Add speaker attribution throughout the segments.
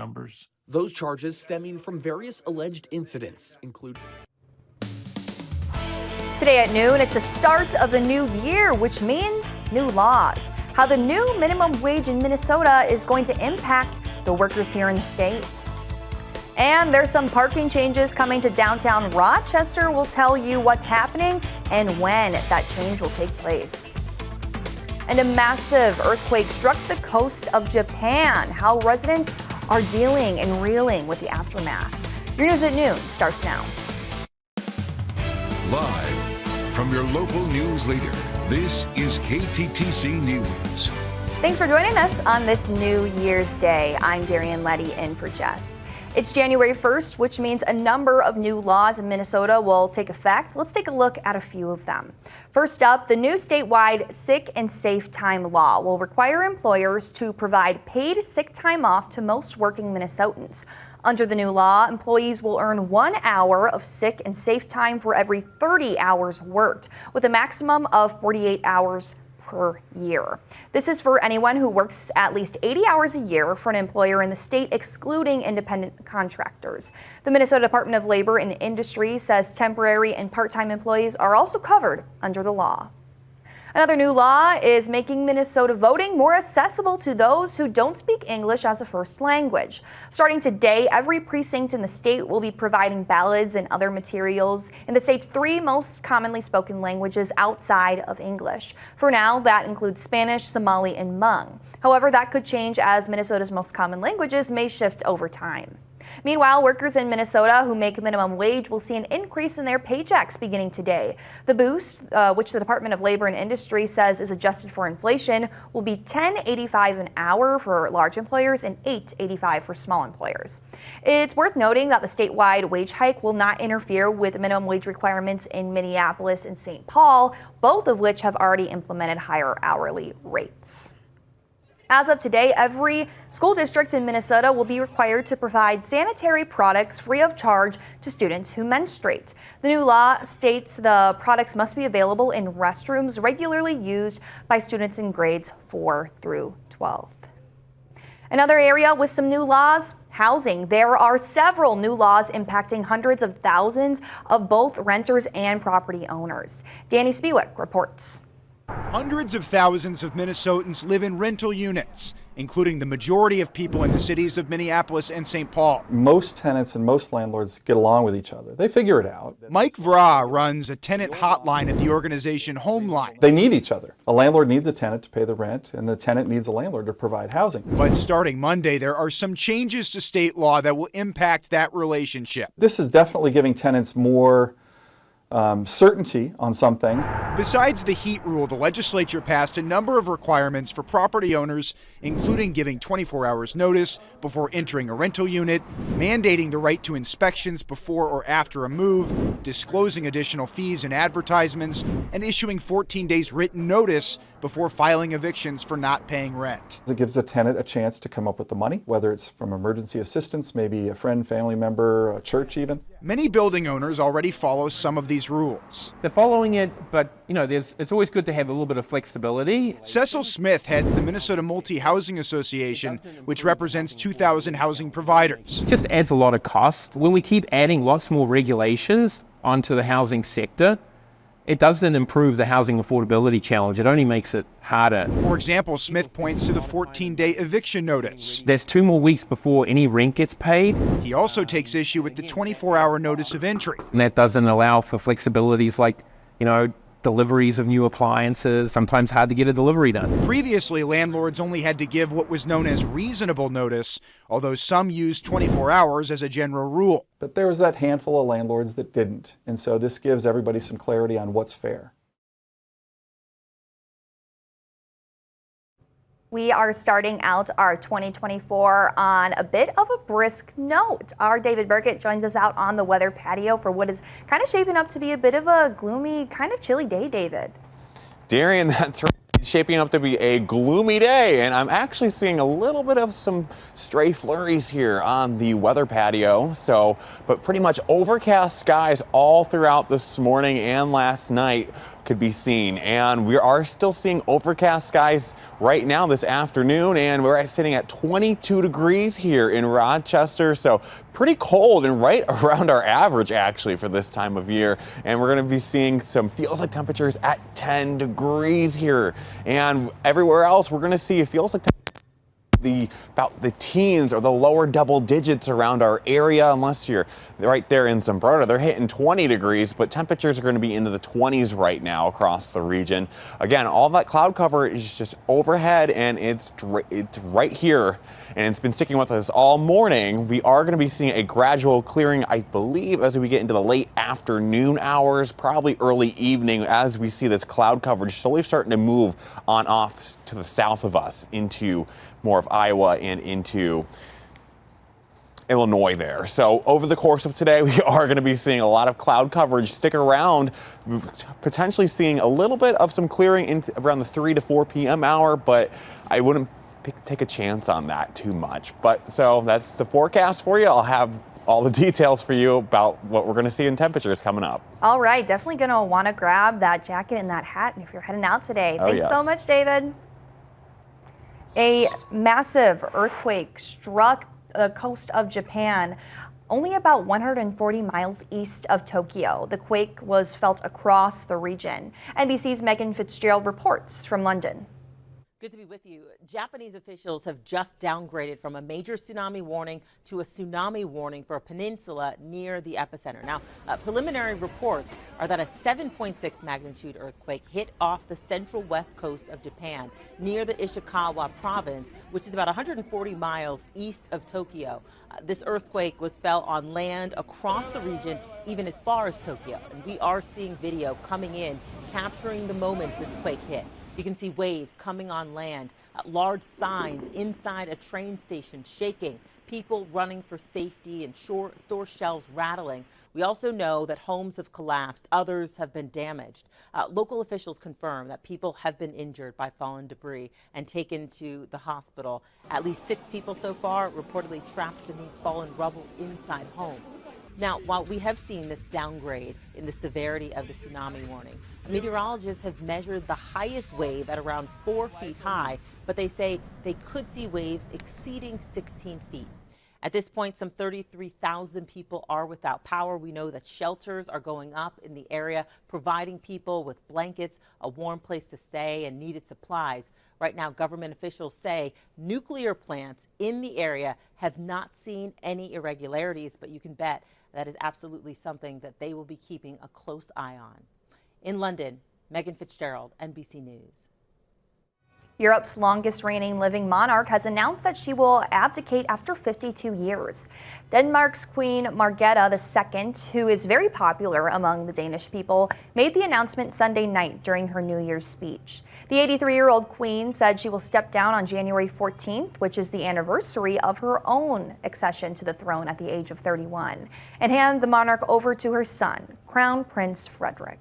Speaker 1: numbers.
Speaker 2: Those charges stemming from various alleged incidents include.
Speaker 3: Today at noon, it's the start of the new year, which means new laws. How the new minimum wage in Minnesota is going to impact the workers here in the state. And there's some parking changes coming to downtown Rochester. We'll tell you what's happening and when that change will take place. And a massive earthquake struck the coast of Japan. How residents are dealing and reeling with the aftermath. Your news at noon starts now.
Speaker 4: Live from your local news leader, this is KTTC News.
Speaker 3: Thanks for joining us on this New Year's Day. I'm Darian Letty in for Jess. It's January 1st, which means a number of new laws in Minnesota will take effect. Let's take a look at a few of them. First up, the new statewide sick and safe time law will require employers to provide paid sick time off to most working Minnesotans. Under the new law, employees will earn 1 hour of sick and safe time for every 30 hours worked, with a maximum of 48 hours per year. This is for anyone who works at least 80 hours a year for an employer in the state, excluding independent contractors. The Minnesota Department of Labor and Industry says temporary and part-time employees are also covered under the law. Another new law is making Minnesota voting more accessible to those who don't speak English as a first language. Starting today, every precinct in the state will be providing ballots and other materials in the state's 3 most commonly spoken languages outside of English. For now, that includes Spanish, Somali, and Hmong. However, that could change as Minnesota's most common languages may shift over time. Meanwhile, workers in Minnesota who make minimum wage will see an increase in their paychecks beginning today. The boost, which the Department of Labor and Industry says is adjusted for inflation, will be $10.85 an hour for large employers and $8.85 for small employers. It's worth noting that the statewide wage hike will not interfere with minimum wage requirements in Minneapolis and St. Paul, both of which have already implemented higher hourly rates. As of today, every school district in Minnesota will be required to provide sanitary products free of charge to students who menstruate. The new law states the products must be available in restrooms regularly used by students in grades 4 through 12. Another area with some new laws, housing. There are several new laws impacting hundreds of thousands of both renters and property owners. Danny Spiewak reports.
Speaker 5: Hundreds of thousands of Minnesotans live in rental units, including the majority of people in the cities of Minneapolis and St. Paul.
Speaker 6: Most tenants and most landlords get along with each other. They figure it out.
Speaker 5: Mike Vra runs a tenant hotline at the organization Homeline.
Speaker 6: They need each other. A landlord needs a tenant to pay the rent, and the tenant needs a landlord to provide housing.
Speaker 5: But starting Monday, there are some changes to state law that will impact that relationship.
Speaker 6: This is definitely giving tenants more certainty on some things.
Speaker 5: Besides the heat rule, the legislature passed a number of requirements for property owners, including giving 24 hours notice before entering a rental unit, mandating the right to inspections before or after a move, disclosing additional fees and advertisements, and issuing 14 days written notice before filing evictions for not paying rent.
Speaker 6: It gives a tenant a chance to come up with the money, whether it's from emergency assistance, maybe a friend, family member, a church even.
Speaker 5: Many building owners already follow some of these rules.
Speaker 7: They're following it, but it's always good to have a little bit of flexibility.
Speaker 5: Cecil Smith heads the Minnesota Multi-Housing Association, which represents 2,000 housing providers.
Speaker 7: It just adds a lot of cost. When we keep adding lots more regulations onto the housing sector, it doesn't improve the housing affordability challenge. It only makes it harder.
Speaker 5: For example, Smith points to the 14-day eviction notice.
Speaker 7: There's 2 more weeks before any rent gets paid.
Speaker 5: He also takes issue with the 24-hour notice of entry.
Speaker 7: And that doesn't allow for flexibilities like, deliveries of new appliances. Sometimes hard to get a delivery done.
Speaker 5: Previously, landlords only had to give what was known as reasonable notice, although some used 24 hours as a general rule.
Speaker 6: But there was that handful of landlords that didn't, and so this gives everybody some clarity on what's fair.
Speaker 3: We are starting out our 2024 on a bit of a brisk note. Our David Burkett joins us out on the weather patio for what is kind of shaping up to be a bit of a gloomy, kind of chilly day, David.
Speaker 8: Darian, that's shaping up to be a gloomy day, and I'm actually seeing a little bit of some stray flurries here on the weather patio. But pretty much overcast skies all throughout this morning and last night. could be seen. And we are still seeing overcast skies right now this afternoon, and we're sitting at 22 degrees here in Rochester. So pretty cold and right around our average actually for this time of year. And we're going to be seeing some feels like temperatures at 10 degrees here. And everywhere else we're going to see feels like about the teens or the lower double digits around our area, unless you're right there in Zumbrota. They're hitting 20 degrees, but temperatures are going to be into the 20s right now across the region. Again, all that cloud cover is just overhead, and it's right here, and it's been sticking with us all morning. We are going to be seeing a gradual clearing, I believe, as we get into the late afternoon hours, probably early evening, as we see this cloud coverage slowly starting to move on off to the south of us into more of Iowa and into Illinois there. So over the course of today, we are going to be seeing a lot of cloud coverage. Stick around, potentially seeing a little bit of some clearing in around the 3 to 4 p.m. hour, but I wouldn't take a chance on that too much. But so that's the forecast for you. I'll have all the details for you about what we're going to see in temperatures coming up.
Speaker 3: All right, definitely going to want to grab that jacket and that hat if you're heading out today.
Speaker 8: Oh,
Speaker 3: Thanks
Speaker 8: yes.
Speaker 3: so much, David. A massive earthquake struck the coast of Japan, only about 140 miles east of Tokyo. The quake was felt across the region. NBC's Megan Fitzgerald reports from London.
Speaker 1: Good to be with you. Japanese officials have just downgraded from a major tsunami warning to a tsunami warning for a peninsula near the epicenter. Now, preliminary reports are that a 7.6 magnitude earthquake hit off the central west coast of Japan near the Ishikawa province, which is about 140 miles east of Tokyo. This earthquake was felt on land across the region, even as far as Tokyo. And we are seeing video coming in, capturing the moments this quake hit. You can see waves coming on land, large signs inside a train station shaking, people running for safety, and store shelves rattling. We also know that homes have collapsed, others have been damaged. Local officials confirm that people have been injured by fallen debris and taken to the hospital. At least 6 people so far reportedly trapped beneath fallen rubble inside homes. Now, while we have seen this downgrade in the severity of the tsunami warning, meteorologists have measured the highest wave at around 4 feet high, but they say they could see waves exceeding 16 feet. At this point, some 33,000 people are without power. We know that shelters are going up in the area, providing people with blankets, a warm place to stay, and needed supplies. Right now, government officials say nuclear plants in the area have not seen any irregularities, but you can bet that is absolutely something that they will be keeping a close eye on. In London, Megan Fitzgerald, NBC News.
Speaker 3: Europe's longest reigning living monarch has announced that she will abdicate after 52 years. Denmark's Queen Margrethe II, who is very popular among the Danish people, made the announcement Sunday night during her New Year's speech. The 83-year-old queen said she will step down on January 14th, which is the anniversary of her own accession to the throne at the age of 31, and hand the monarch over to her son, Crown Prince Frederik.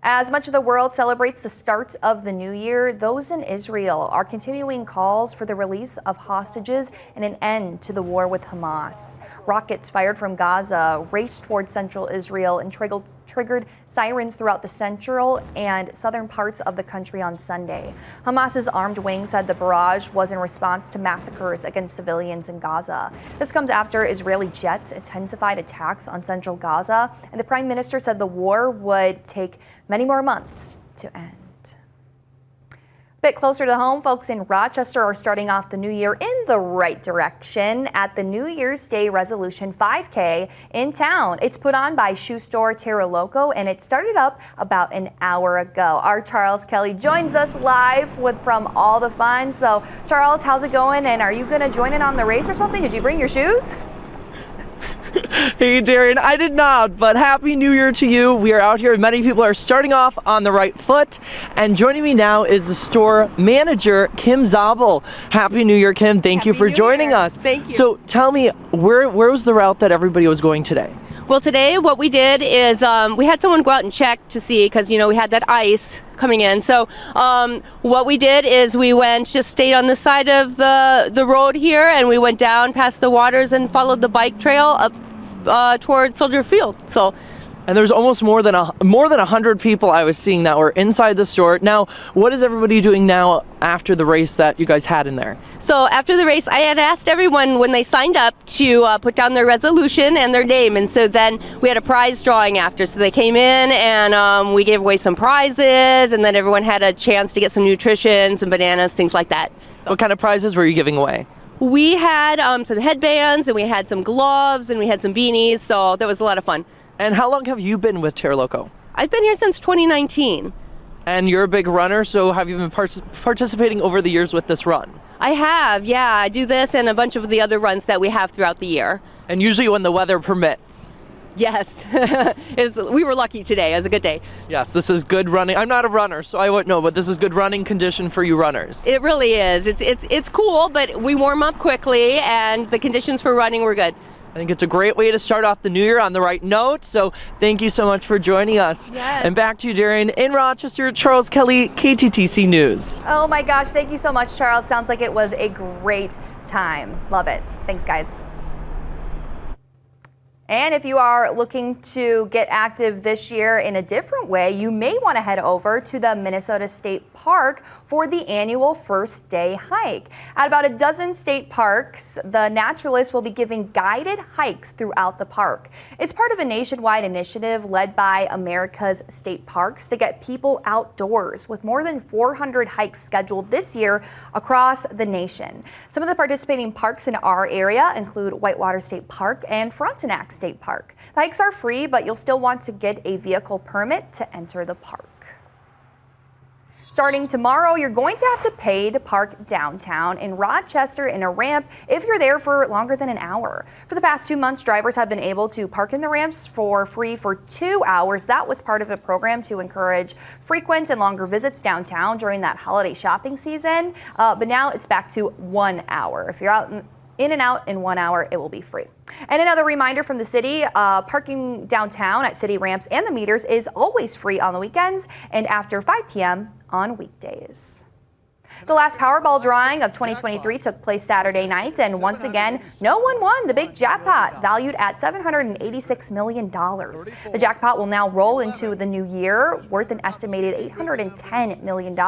Speaker 3: As much of the world celebrates the start of the new year, those in Israel are continuing calls for the release of hostages and an end to the war with Hamas. Rockets fired from Gaza raced toward central Israel and triggered sirens throughout the central and southern parts of the country on Sunday. Hamas's armed wing said the barrage was in response to massacres against civilians in Gaza. This comes after Israeli jets intensified attacks on central Gaza, and the prime minister said the war would take many more months to end. A bit closer to home, folks in Rochester are starting off the new year in the right direction at the New Year's Day Resolution 5K in town. It's put on by shoe store Terra Loco, and it started up about an hour ago. Our Charles Kelly joins us live from all the fun. So, Charles, how's it going? And are you going to join in on the race or something? Did you bring your shoes?
Speaker 9: Hey Darian, I did not, but Happy New Year to you. We are out here. Many people are starting off on the right foot. And joining me now is the store manager, Kim Zabel. Happy New Year, Kim. Thank you for joining us.
Speaker 10: Thank you.
Speaker 9: So tell me, where was the route that everybody was going today?
Speaker 10: Well, today what we did is we had someone go out and check to see, because we had that ice coming in. So what we did is we stayed on the side of the road here, and we went down past the waters and followed the bike trail up towards Soldier Field. So
Speaker 9: And there's almost more than 100 people I was seeing that were inside the store. Now, what is everybody doing now after the race that you guys had in there?
Speaker 10: So after the race, I had asked everyone when they signed up to put down their resolution and their name, and so then we had a prize drawing after. So they came in and we gave away some prizes, and then everyone had a chance to get some nutrition, some bananas, things like that. So,
Speaker 9: what kind of prizes were you giving away?
Speaker 10: we had some headbands, and we had some gloves, and we had some beanies, so that was a lot of fun.
Speaker 9: And how long have you been with Terra Loco?
Speaker 10: I've been here since 2019.
Speaker 9: And you're a big runner, so have you been participating over the years with this run?
Speaker 10: I have, yeah. I do this and a bunch of the other runs that we have throughout the year.
Speaker 9: And usually when the weather permits.
Speaker 10: Yes. We were lucky today. It was a good day.
Speaker 9: Yes, this is good running. I'm not a runner, so I wouldn't know, but this is good running condition for you runners.
Speaker 10: It really is. It's cool, but we warm up quickly, and the conditions for running were good.
Speaker 9: I think it's a great way to start off the new year on the right note, so thank you so much for joining us.
Speaker 10: Yes.
Speaker 9: And back to you, Darian, in Rochester, Charles Kelly, KTTC News.
Speaker 3: Oh my gosh, thank you so much, Charles. Sounds like it was a great time. Love it. Thanks, guys. And if you are looking to get active this year in a different way, you may want to head over to the Minnesota State Park for the annual First Day Hike. At about a dozen state parks, the naturalists will be giving guided hikes throughout the park. It's part of a nationwide initiative led by America's state parks to get people outdoors, with more than 400 hikes scheduled this year across the nation. Some of the participating parks in our area include Whitewater State Park and Frontenac State Park. The hikes are free, but you'll still want to get a vehicle permit to enter the park. Starting tomorrow, you're going to have to pay to park downtown in Rochester in a ramp if you're there for longer than an hour. For the past 2 months, drivers have been able to park in the ramps for free for 2 hours. That was part of a program to encourage frequent and longer visits downtown during that holiday shopping season. But now it's back to 1 hour. If you're out in and out in 1 hour, it will be free. And another reminder from the city, parking downtown at city ramps and the meters is always free on the weekends and after 5 p.m. on weekdays. The last Powerball drawing of 2023 took place Saturday night, and once again, no one won the big jackpot, valued at $786 million. The jackpot will now roll into the new year, worth an estimated $810 million,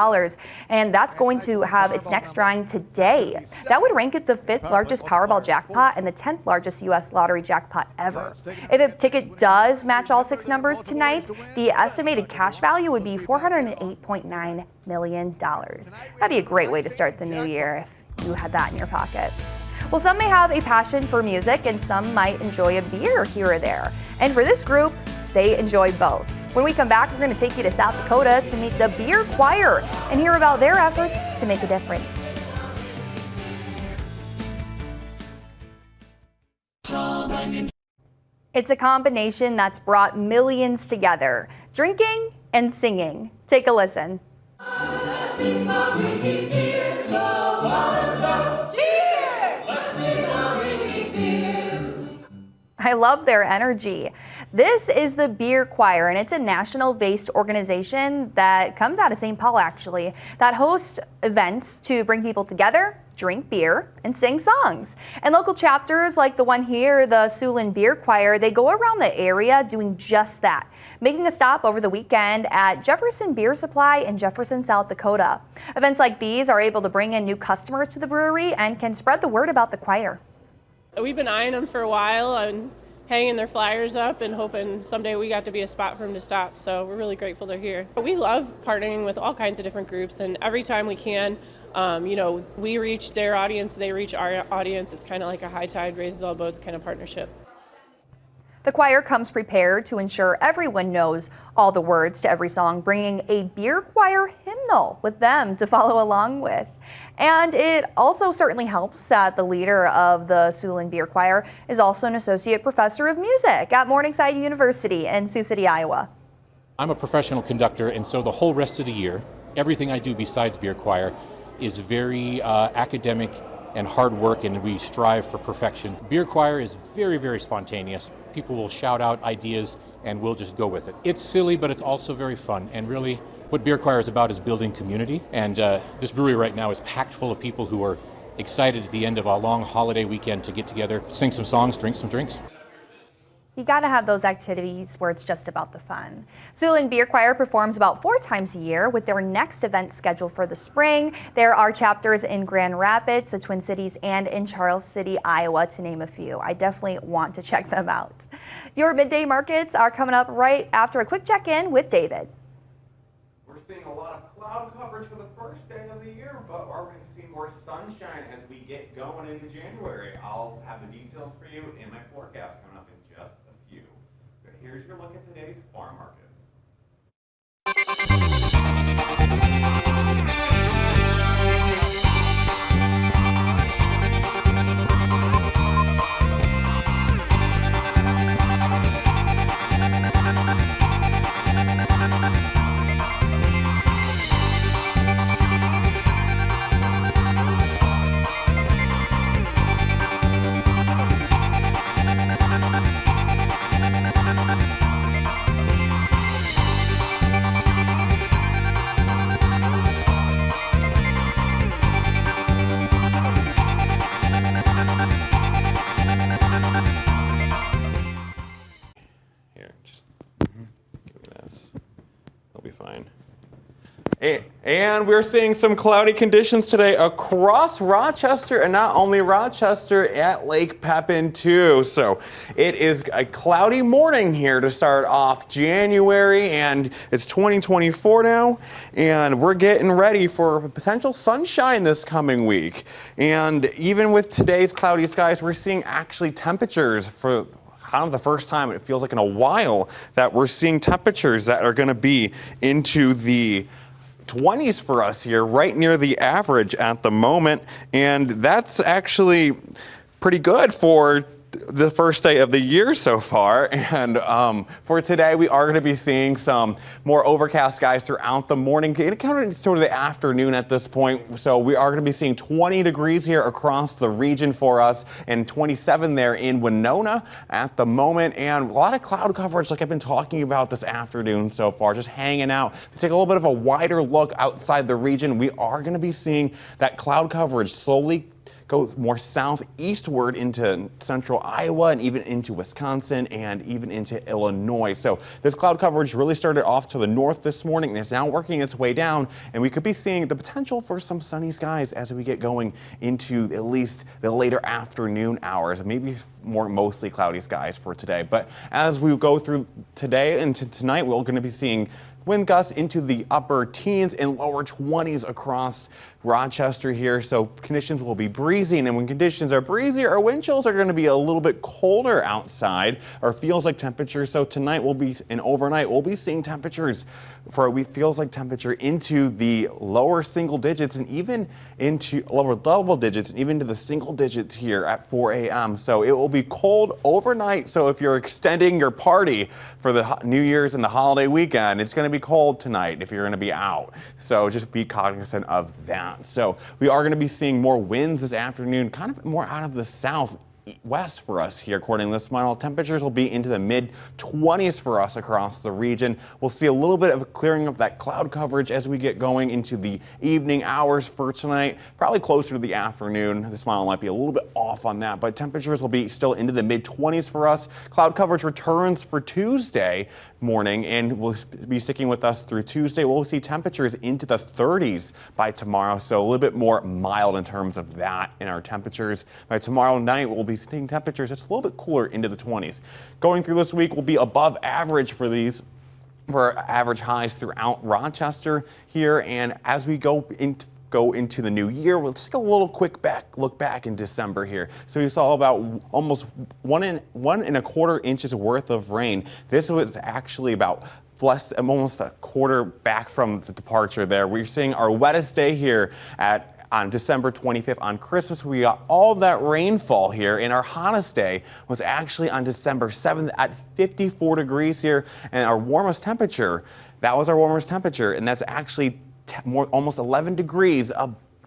Speaker 3: and that's going to have its next drawing today. That would rank it the 5th largest Powerball jackpot and the 10th largest U.S. lottery jackpot ever. If a ticket does match all 6 numbers tonight, the estimated cash value would be $408.9 million. That'd be a great way to start the new year if you had that in your pocket. Well, some may have a passion for music and some might enjoy a beer here or there. And for this group, they enjoy both. When we come back, we're going to take you to South Dakota to meet the Beer Choir and hear about their efforts to make a difference. It's a combination that's brought millions together, drinking and singing. Take a listen. I love their energy. This is the Beer Choir, and it's a national-based organization that comes out of St. Paul, actually, that hosts events to bring people together, drink beer, and sing songs. And local chapters like the one here, the Siouxland Beer Choir, they go around the area doing just that, making a stop over the weekend at Jefferson Beer Supply in Jefferson, South Dakota. Events like these are able to bring in new customers to the brewery and can spread the word about the choir.
Speaker 11: We've been eyeing them for a while and hanging their flyers up and hoping someday we got to be a spot for them to stop. So we're really grateful they're here. We love partnering with all kinds of different groups, and every time we can, we reach their audience, they reach our audience. It's kind of like a high tide raises all boats kind of partnership.
Speaker 3: The choir comes prepared to ensure everyone knows all the words to every song, bringing a beer choir hymnal with them to follow along with. And it also certainly helps that the leader of the Siouxland Beer Choir is also an associate professor of music at Morningside University in Sioux City, Iowa.
Speaker 12: I'm a professional conductor, and so the whole rest of the year, everything I do besides beer choir is very academic and hard work, and we strive for perfection. Beer choir is very, very spontaneous. People will shout out ideas and we'll just go with it. It's silly, but it's also very fun. And really, what beer choir is about is building community. And this brewery right now is packed full of people who are excited at the end of a long holiday weekend to get together, sing some songs, drink some drinks.
Speaker 3: You got to have those activities where it's just about the fun. Siouxland Beer Choir performs about 4 times a year with their next event scheduled for the spring. There are chapters in Grand Rapids, the Twin Cities, and in Charles City, Iowa, to name a few. I definitely want to check them out. Your midday markets are coming up right after a quick check-in with David.
Speaker 8: We're seeing a lot of cloud coverage for the first day of the year, but we're going to see more sunshine as we get going into January. I'll have the details for you in my forecast coming up in just a few. But here's your look at today's farm markets. And we're seeing some cloudy conditions today across Rochester, and not only Rochester, at Lake Pepin too. So it is a cloudy morning here to start off January, and it's 2024 now, and we're getting ready for potential sunshine this coming week. And even with today's cloudy skies, we're seeing actually temperatures for kind of the first time it feels like in a while that we're seeing temperatures that are going to be into the 20s for us here, right near the average at the moment, and that's actually pretty good for the first day of the year so far. And for today, we are going to be seeing some more overcast skies throughout the morning, kind of sort of the afternoon at this point. So we are going to be seeing 20 degrees here across the region for us, and 27 there in Winona at the moment, and a lot of cloud coverage like I've been talking about this afternoon so far, just hanging out. To take a little bit of a wider look outside the region, we are going to be seeing that cloud coverage slowly go more southeastward into central Iowa and even into Wisconsin and even into Illinois. So this cloud coverage really started off to the north this morning and is now working its way down, and we could be seeing the potential for some sunny skies as we get going into at least the later afternoon hours, maybe more mostly cloudy skies for today. But as we go through today and tonight, we're going to be seeing wind gusts into the upper teens and lower 20s across Rochester here. So conditions will be breezy, and when conditions are breezy, our wind chills are going to be a little bit colder outside, or feels like temperatures. So tonight we'll be, and overnight, we'll be seeing temperatures for feels like temperature into the lower single digits and even into lower double digits and even to the single digits here at 4 a.m. So it will be cold overnight. So if you're extending your party for the New Year's and the holiday weekend, it's going to be cold tonight if you're going to be out. So just be cognizant of that. So we are going to be seeing more winds this afternoon, kind of more out of the southwest for us here, according to this model. Temperatures will be into the mid-20s for us across the region. We'll see a little bit of a clearing of that cloud coverage as we get going into the evening hours for tonight, probably closer to the afternoon. This model might be a little bit off on that, but temperatures will be still into the mid-20s for us. Cloud coverage returns for Tuesday morning and will be sticking with us through Tuesday. We'll see temperatures into the 30s by tomorrow, so a little bit more mild in terms of that in our temperatures. By tomorrow night, we'll be seeing temperatures just a little bit cooler into the 20s. Going through this week will be above average for average highs throughout Rochester here, and as we go into the new year, we'll take a little quick look back in December here. So we saw about almost 1.25 inches worth of rain. This was actually about almost a quarter back from the departure there. We're seeing our wettest day here on December 25th on Christmas. We got all that rainfall here, and our hottest day was actually on December 7th at 54 degrees here, and our warmest temperature, that was our warmest temperature, and that's actually almost 11 degrees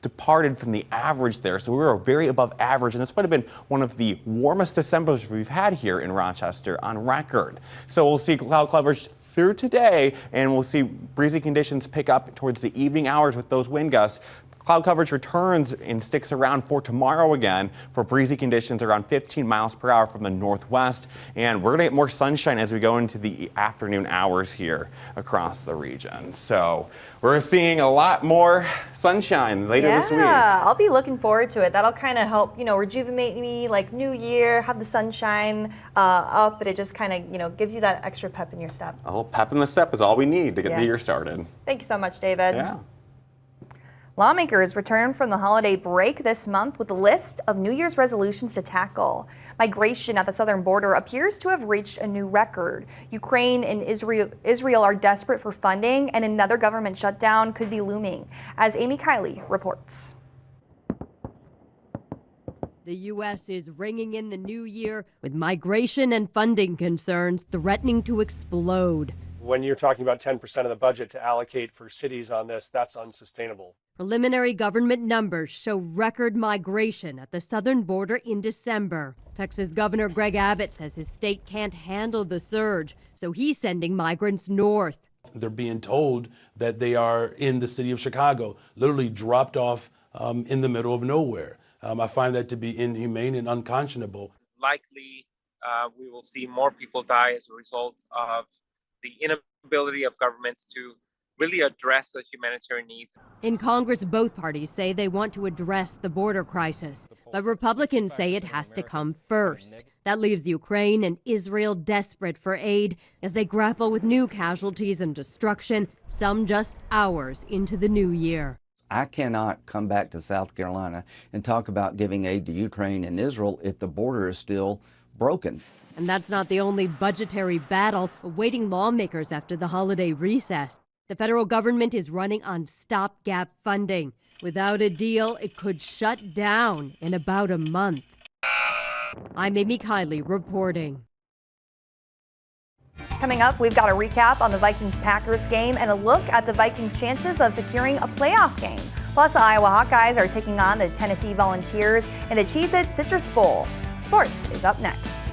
Speaker 8: departed from the average there. So we were very above average, and this might have been one of the warmest Decembers we've had here in Rochester on record. So we'll see cloud coverage through today, and we'll see breezy conditions pick up towards the evening hours with those wind gusts. Cloud coverage returns and sticks around for tomorrow again for breezy conditions around 15 miles per hour from the northwest. And we're going to get more sunshine as we go into the afternoon hours here across the region. So we're seeing a lot more sunshine later this week.
Speaker 3: Yeah, I'll be looking forward to it. That'll kind of help, rejuvenate me, like New Year, have the sunshine up, but it just kind of, gives you that extra pep in your step.
Speaker 8: A little pep in the step is all we need to get the year started.
Speaker 3: Thank you so much, David.
Speaker 8: Yeah.
Speaker 3: Lawmakers returned from the holiday break this month with a list of New Year's resolutions to tackle. Migration at the southern border appears to have reached a new record. Ukraine and Israel are desperate for funding, and another government shutdown could be looming, as Amy Kiley reports.
Speaker 13: The U.S. is ringing in the new year with migration and funding concerns threatening to explode.
Speaker 14: When you're talking about 10% of the budget to allocate for cities on this, that's unsustainable.
Speaker 13: Preliminary government numbers show record migration at the southern border in December. Texas Governor Greg Abbott says his state can't handle the surge, so he's sending migrants north.
Speaker 15: They're being told that they are in the city of Chicago, literally dropped off in the middle of nowhere. I find that to be inhumane and unconscionable.
Speaker 16: Likely, we will see more people die as a result of the inability of governments to really address the humanitarian needs.
Speaker 13: In Congress, both parties say they want to address the border crisis, but Republicans say it has to come first. That leaves Ukraine and Israel desperate for aid as they grapple with new casualties and destruction, some just hours into the new year.
Speaker 17: I cannot come back to South Carolina and talk about giving aid to Ukraine and Israel if the border is still broken.
Speaker 13: And that's not the only budgetary battle awaiting lawmakers after the holiday recess. The federal government is running on stopgap funding. Without a deal, it could shut down in about a month. I'm Amy Kiley reporting.
Speaker 3: Coming up, we've got a recap on the Vikings-Packers game and a look at the Vikings' chances of securing a playoff game. Plus, the Iowa Hawkeyes are taking on the Tennessee Volunteers in the Cheez-It Citrus Bowl. Sports is up next.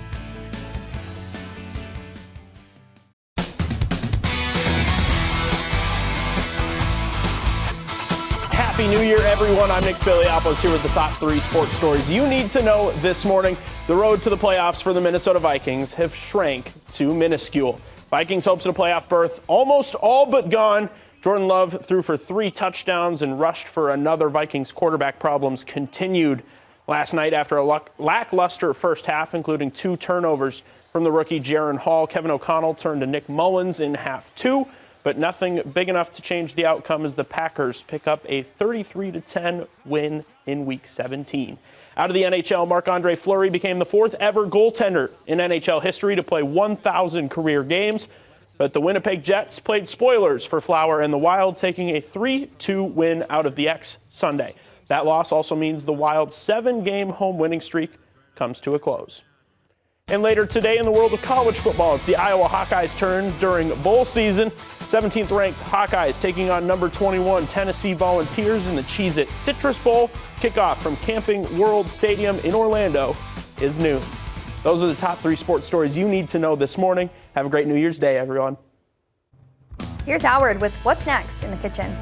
Speaker 18: Happy New Year, everyone. I'm Nick Spiliopoulos here with the top 3 sports stories you need to know this morning. The road to the playoffs for the Minnesota Vikings have shrank to minuscule. Vikings' hopes at a playoff berth almost all but gone. Jordan Love threw for 3 touchdowns and rushed for another. Vikings quarterback problems continued last night after a lackluster first half, including 2 turnovers from the rookie Jaron Hall. Kevin O'Connell turned to Nick Mullins in half 2. But nothing big enough to change the outcome as the Packers pick up a 33-10 win in Week 17. Out of the NHL, Marc-Andre Fleury became the 4th ever goaltender in NHL history to play 1,000 career games. But the Winnipeg Jets played spoilers for Flower and the Wild, taking a 3-2 win out of the X Sunday. That loss also means the Wild's 7-game home winning streak comes to a close. And later today in the world of college football, it's the Iowa Hawkeyes' turn during bowl season. 17th ranked Hawkeyes taking on number 21 Tennessee Volunteers in the Cheez-It Citrus Bowl. Kickoff from Camping World Stadium in Orlando is noon. Those are the top 3 sports stories you need to know this morning. Have a great New Year's Day, everyone.
Speaker 3: Here's Howard with what's next in the kitchen.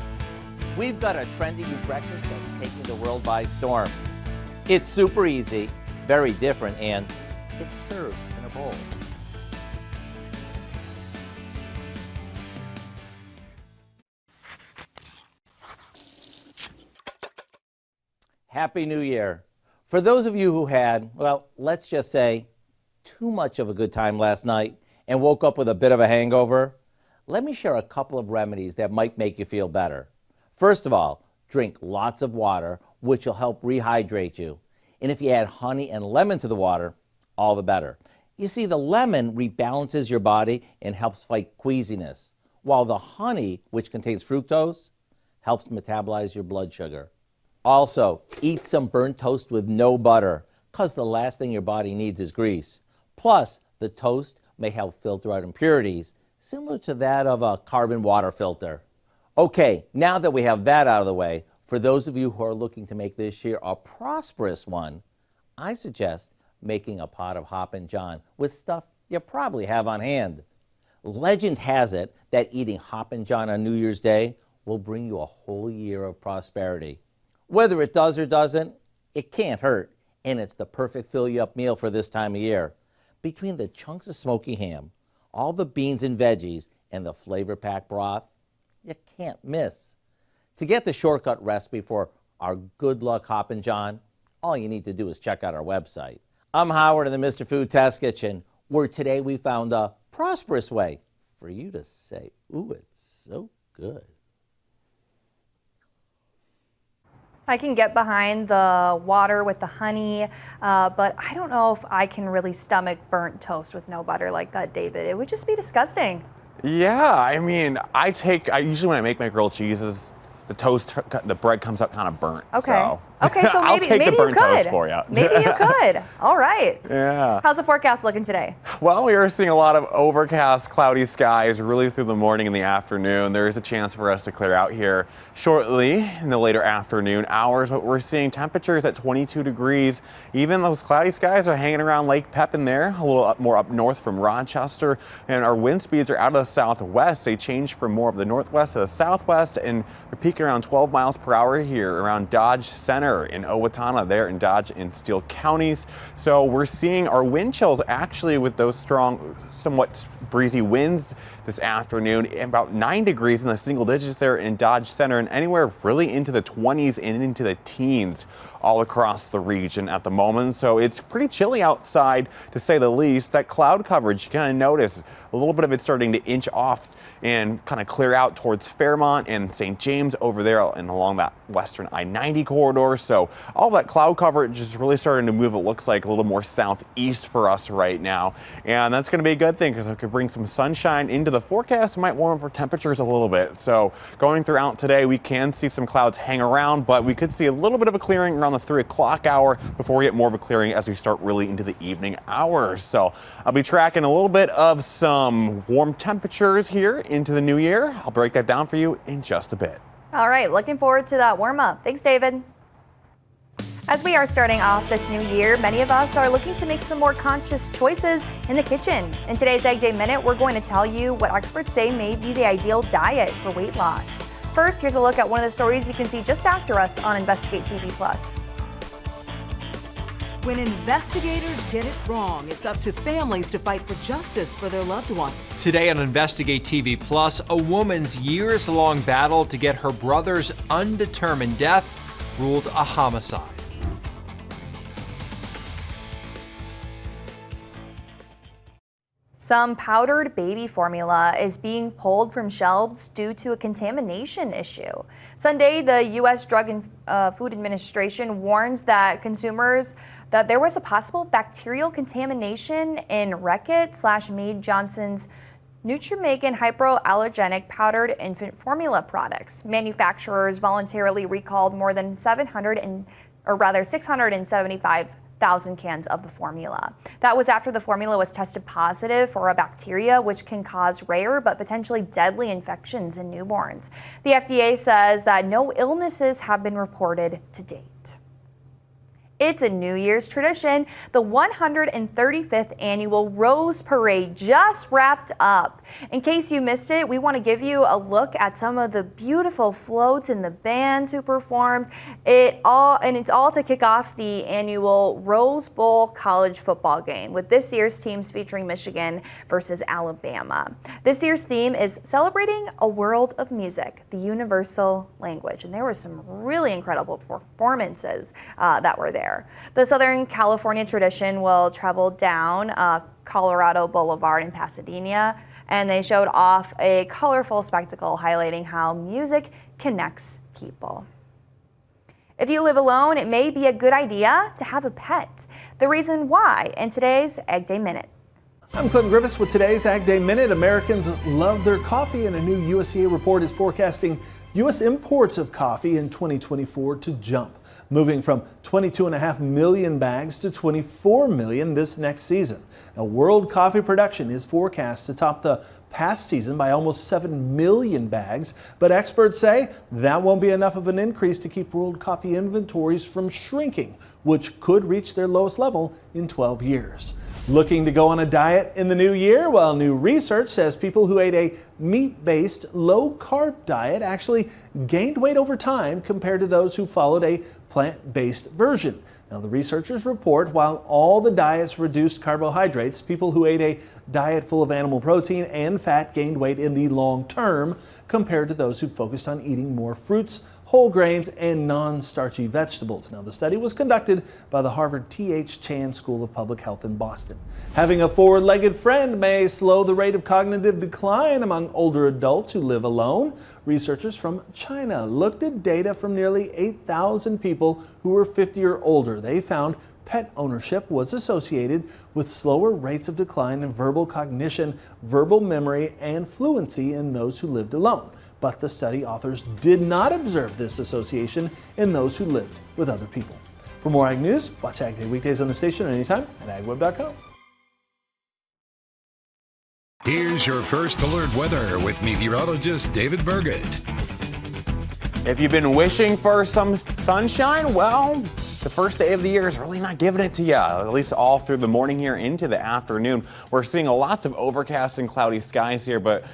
Speaker 19: We've got a trendy new breakfast that's taking the world by storm. It's super easy, very different, and it's served in a bowl. Happy New Year. For those of you who had, well, let's just say, too much of a good time last night and woke up with a bit of a hangover, let me share a couple of remedies that might make you feel better. First of all, drink lots of water, which will help rehydrate you. And if you add honey and lemon to the water, all the better. You see, the lemon rebalances your body and helps fight queasiness, while the honey, which contains fructose, helps metabolize your blood sugar. Also, eat some burnt toast with no butter, because the last thing your body needs is grease. Plus, the toast may help filter out impurities, similar to that of a carbon water filter. Okay, now that we have that out of the way, for those of you who are looking to make this year a prosperous one, I suggest making a pot of Hoppin' John with stuff you probably have on hand. Legend has it that eating Hoppin' John on New Year's Day will bring you a whole year of prosperity. Whether it does or doesn't, it can't hurt, and it's the perfect fill-you-up meal for this time of year. Between the chunks of smoky ham, all the beans and veggies, and the flavor-packed broth, you can't miss. To get the shortcut recipe for our Good Luck Hoppin' John, all you need to do is check out our website. I'm Howard in the Mr. Food Test Kitchen, where today we found a prosperous way for you to say, ooh, it's so good.
Speaker 3: I can get behind the water with the honey, but I don't know if I can really stomach burnt toast with no butter like that, David. It would just be disgusting.
Speaker 8: Yeah, I mean, I usually when I make my grilled cheeses, the bread comes out kind of burnt.
Speaker 3: Okay.
Speaker 8: So.
Speaker 3: Okay, so
Speaker 8: I'll take the burnt toast for you.
Speaker 3: Maybe you could. All right.
Speaker 8: Yeah.
Speaker 3: How's the forecast looking today?
Speaker 8: Well, we are seeing a lot of overcast, cloudy skies really through the morning and the afternoon. There is a chance for us to clear out here shortly in the later afternoon hours, but we're seeing temperatures at 22 degrees. Even those cloudy skies are hanging around Lake Pepin there, a little more up north from Rochester, and our wind speeds are out of the southwest. They change from more of the northwest to the southwest, and they're peaking around 12 miles per hour here around Dodge Center in Owatonna there in Dodge and Steele counties. So we're seeing our wind chills actually with those strong, somewhat breezy winds this afternoon, about 9 degrees in the single digits there in Dodge Center, and anywhere really into the 20s and into the teens all across the region at the moment. So it's pretty chilly outside, to say the least. That cloud coverage, you kind of notice a little bit of it starting to inch off and kind of clear out towards Fairmont and St. James over there and along that western I-90 corridor. So all that cloud coverage is really starting to move, it looks like, a little more southeast for us right now. And that's going to be a good thing because it could bring some sunshine into the forecast. It might warm up our temperatures a little bit. So going throughout today, we can see some clouds hang around, but we could see a little bit of a clearing around the 3 o'clock hour before we get more of a clearing as we start really into the evening hours. So I'll be tracking a little bit of some warm temperatures here into the new year. I'll break that down for you in just a bit.
Speaker 3: All right, looking forward to that warm up. Thanks, David. As we are starting off this new year, many of us are looking to make some more conscious choices in the kitchen. In today's Egg Day Minute, we're going to tell you what experts say may be the ideal diet for weight loss. First, here's a look at one of the stories you can see just after us on Investigate TV+.
Speaker 20: When investigators get it wrong, it's up to families to fight for justice for their loved ones.
Speaker 21: Today on Investigate TV+, a woman's years-long battle to get her brother's undetermined death ruled a homicide.
Speaker 3: Some powdered baby formula is being pulled from shelves due to a contamination issue. Sunday, the U.S. Drug and Food Administration warns that consumers that there was a possible bacterial contamination in Reckitt/Mead Johnson's Nutrimeg and hypoallergenic powdered infant formula products. Manufacturers voluntarily recalled more than 675,000 cans of the formula. That was after the formula was tested positive for a bacteria which can cause rare but potentially deadly infections in newborns. The FDA says that no illnesses have been reported to date. It's a New Year's tradition. The 135th annual Rose Parade just wrapped up. In case you missed it, we want to give you a look at some of the beautiful floats and the bands who performed. It's all to kick off the annual Rose Bowl college football game with this year's teams featuring Michigan versus Alabama. This year's theme is celebrating a world of music, the universal language. And there were some really incredible performances that were there. The Southern California tradition will travel down Colorado Boulevard in Pasadena, and they showed off a colorful spectacle highlighting how music connects people. If you live alone, it may be a good idea to have a pet. The reason why in today's Egg Day Minute.
Speaker 22: I'm Clinton Griffiths with today's Ag Day Minute. Americans love their coffee, and a new USDA report is forecasting U.S. imports of coffee in 2024 to jump, moving from 22.5 million bags to 24 million this next season. Now, world coffee production is forecast to top the past season by almost 7 million bags, but experts say that won't be enough of an increase to keep world coffee inventories from shrinking, which could reach their lowest level in 12 years. Looking to go on a diet in the new year? Well, new research says people who ate a meat-based, low-carb diet actually gained weight over time compared to those who followed a plant-based version. Now, the researchers report while all the diets reduced carbohydrates, people who ate a diet full of animal protein and fat gained weight in the long term compared to those who focused on eating more fruits, whole grains, and non-starchy vegetables. Now, the study was conducted by the Harvard T.H. Chan School of Public Health in Boston. Having a four-legged friend may slow the rate of cognitive decline among older adults who live alone. Researchers from China looked at data from nearly 8,000 people who were 50 or older. They found pet ownership was associated with slower rates of decline in verbal cognition, verbal memory, and fluency in those who lived alone. But the study authors did not observe this association in those who lived with other people. For more Ag News, watch Ag Day weekdays on the station anytime at agweb.com.
Speaker 2: Here's your first alert weather with meteorologist David Burgett.
Speaker 8: If you've been wishing for some sunshine, well, the first day of the year is really not giving it to you, at least all through the morning here into the afternoon. We're seeing lots of overcast and cloudy skies here, but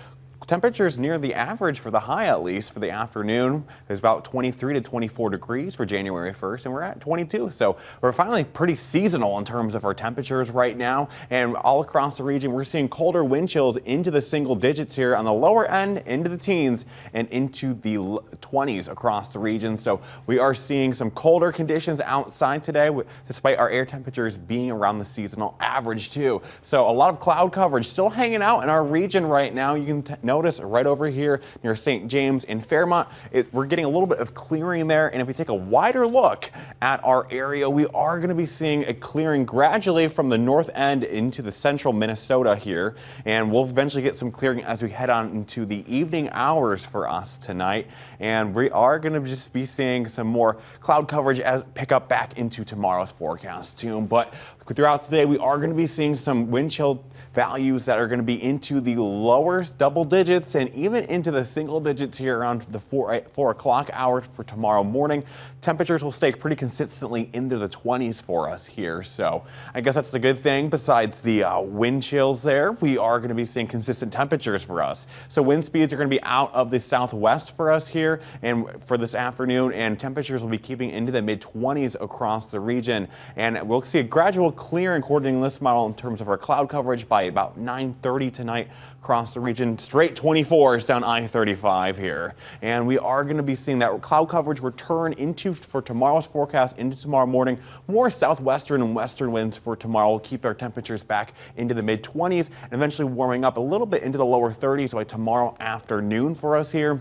Speaker 8: temperatures near the average for the high, at least for the afternoon. There's about 23 to 24 degrees for January 1st, and we're at 22. So we're finally pretty seasonal in terms of our temperatures right now. And all across the region, we're seeing colder wind chills into the single digits here on the lower end, into the teens, and into the 20s across the region. So we are seeing some colder conditions outside today, despite our air temperatures being around the seasonal average too. So a lot of cloud coverage still hanging out in our region right now. You can notice right over here near St. James in Fairmont, we're getting a little bit of clearing there. And if we take a wider look at our area, we are going to be seeing a clearing gradually from the north end into the central Minnesota here. And we'll eventually get some clearing as we head on into the evening hours for us tonight. And we are going to just be seeing some more cloud coverage as pick up back into tomorrow's forecast too. But throughout today, we are going to be seeing some wind chill values that are going to be into the lower double digits and even into the single digits here around the 4 o'clock hour for tomorrow morning. Temperatures will stay pretty consistently into the 20s for us here. So I guess that's the good thing. Besides the wind chills there, we are going to be seeing consistent temperatures for us. So wind speeds are going to be out of the southwest for us here and for this afternoon, and temperatures will be keeping into the mid-20s across the region. And we'll see a gradual clearing according to this model in terms of our cloud coverage by about 9:30 tonight across the region. Straight 24s down I-35 here. And we are going to be seeing that cloud coverage return into for tomorrow's forecast into tomorrow morning. More southwestern and western winds for tomorrow will keep our temperatures back into the mid-20s and eventually warming up a little bit into the lower 30s by tomorrow afternoon for us here.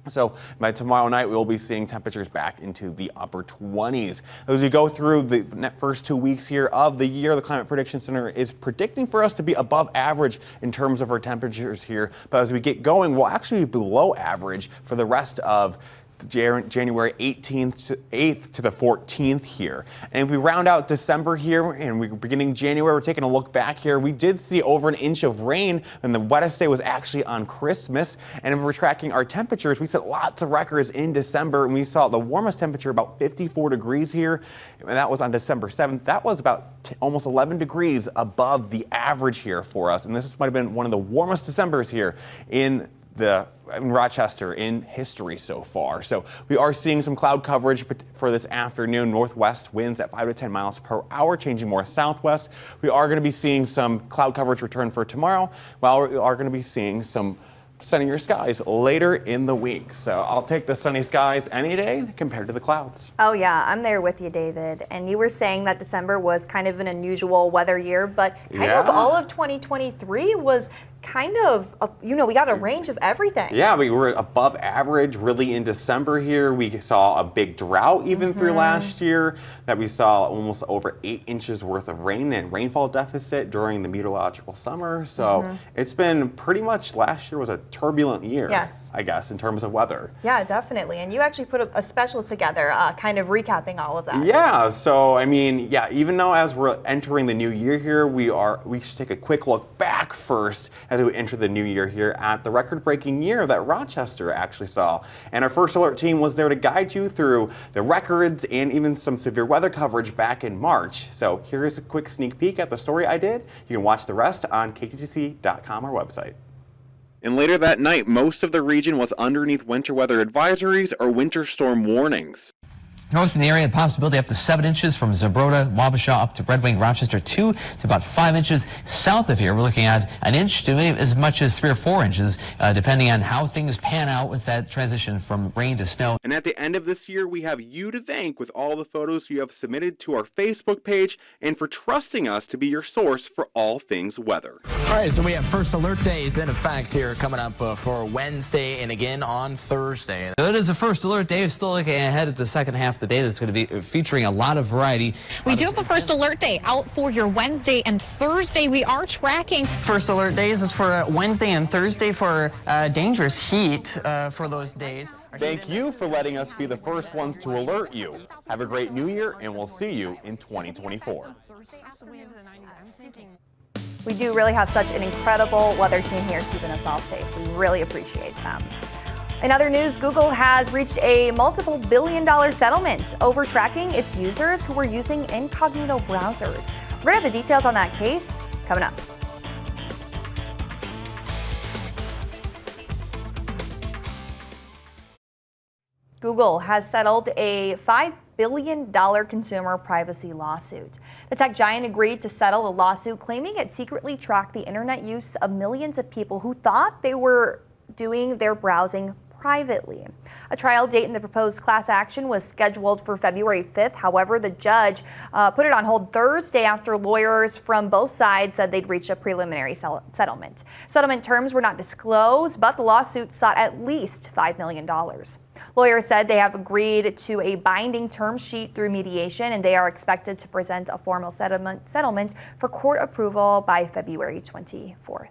Speaker 8: So by tomorrow night, we'll be seeing temperatures back into the upper 20s. As we go through the first 2 weeks here of the year, the Climate Prediction Center is predicting for us to be above average in terms of our temperatures here. But as we get going, we'll actually be below average for the rest of January 8th to the 14th here. And if we round out December here and we're beginning January, we're taking a look back here. We did see over an inch of rain, and the wettest day was actually on Christmas. And if we're tracking our temperatures, we set lots of records in December, and we saw the warmest temperature about 54 degrees here, and that was on December 7th. That was about almost 11 degrees above the average here for us. And this might have been one of the warmest Decembers here in Rochester in history so far. So we are seeing some cloud coverage for this afternoon. Northwest winds at 5 to 10 miles per hour, changing more southwest. We are going to be seeing some cloud coverage return for tomorrow, while we are going to be seeing some sunnier skies later in the week. So I'll take the sunny skies any day compared to the clouds.
Speaker 3: Oh yeah, I'm there with you, David. And you were saying that December was kind of an unusual weather year, but kind of all of 2023 was kind of, we got a range of everything.
Speaker 8: Yeah, we were above average really in December here. We saw a big drought even through last year, that we saw almost over 8 inches worth of rain and rainfall deficit during the meteorological summer. So it's been pretty much, last year was a turbulent year, I guess, in terms of weather.
Speaker 3: Yeah, definitely. And you actually put a special together, kind of recapping all of that.
Speaker 8: Yeah, so I mean, even though as we're entering the new year here, we should take a quick look back first as we enter the new year here at the record-breaking year that Rochester actually saw. And our First Alert team was there to guide you through the records and even some severe weather coverage back in March. So here is a quick sneak peek at the story I did. You can watch the rest on KTTC.com, our website. And later that night, most of the region was underneath winter weather advisories or winter storm warnings.
Speaker 4: North in the area, the possibility up to 7 inches from Zumbrota, Wabasha up to Red Wing, Rochester, 2 to about 5 inches. South of here, we're looking at an inch to maybe as much as 3 or 4 inches, depending on how things pan out with that transition from rain to snow.
Speaker 8: And at the end of this year, we have you to thank with all the photos you have submitted to our Facebook page and for trusting us to be your source for all things weather.
Speaker 7: All right, so we have First Alert days in effect here coming up for Wednesday and again on Thursday.
Speaker 4: It is a First Alert day. We're still looking ahead at the second half of the day that's going to be featuring a lot of variety.
Speaker 23: We do have a First Alert day out for your Wednesday and Thursday. We are tracking.
Speaker 24: First Alert days is for Wednesday and Thursday for dangerous heat for those days.
Speaker 8: Thank you for letting us be the first ones to alert you. Have a great new year, and we'll see you in 2024.
Speaker 3: We do really have such an incredible weather team here keeping us all safe. We really appreciate them. In other news, Google has reached a multiple billion-dollar settlement over tracking its users who were using incognito browsers. We're going to have the details on that case coming up. Google has settled a $5 billion consumer privacy lawsuit. The tech giant agreed to settle a lawsuit claiming it secretly tracked the internet use of millions of people who thought they were doing their browsing privately. A trial date in the proposed class action was scheduled for February 5th. However, the judge put it on hold Thursday after lawyers from both sides said they'd reach a preliminary settlement. Settlement terms were not disclosed, but the lawsuit sought at least $5 million. Lawyers said they have agreed to a binding term sheet through mediation, and they are expected to present a formal settlement for court approval by February 24th.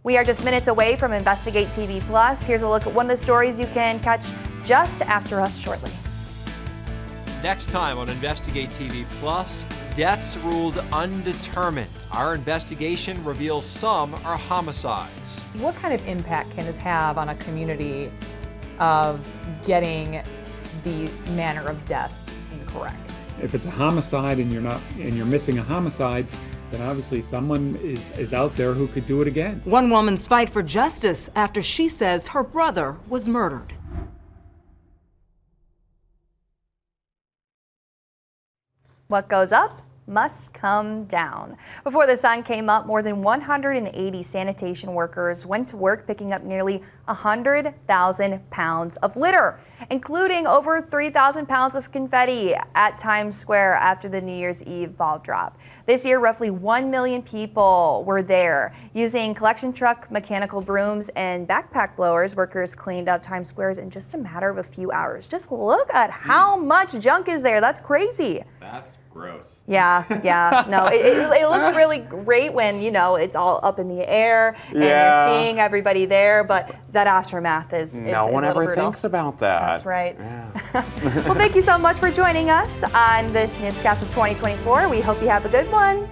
Speaker 3: We are just minutes away from Investigate TV Plus. Here's a look at one of the stories you can catch just after us shortly.
Speaker 21: Next time on Investigate TV Plus, deaths ruled undetermined. Our investigation reveals some are homicides.
Speaker 25: What kind of impact can this have on a community of getting the manner of death incorrect?
Speaker 26: If it's a homicide and you're missing a homicide, then obviously someone is out there who could do it again.
Speaker 20: One woman's fight for justice after she says her brother was murdered.
Speaker 3: What goes up must come down. Before the sun came up, more than 180 sanitation workers went to work picking up nearly 100,000 pounds of litter, including over 3,000 pounds of confetti at Times Square after the New Year's Eve ball drop. This year, roughly 1 million people were there. Using collection truck, mechanical brooms, and backpack blowers, workers cleaned up Times Square in just a matter of a few hours. Just look at how much junk is there. That's crazy.
Speaker 8: That's gross.
Speaker 3: Yeah. No, it looks really great when, it's all up in the air and you're seeing everybody there, but that aftermath is
Speaker 8: no one ever
Speaker 3: brutal.
Speaker 8: thinks about that.
Speaker 3: That's right.
Speaker 8: Yeah.
Speaker 3: Well, thank you so much for joining us on this newscast of 2024. We hope you have a good one.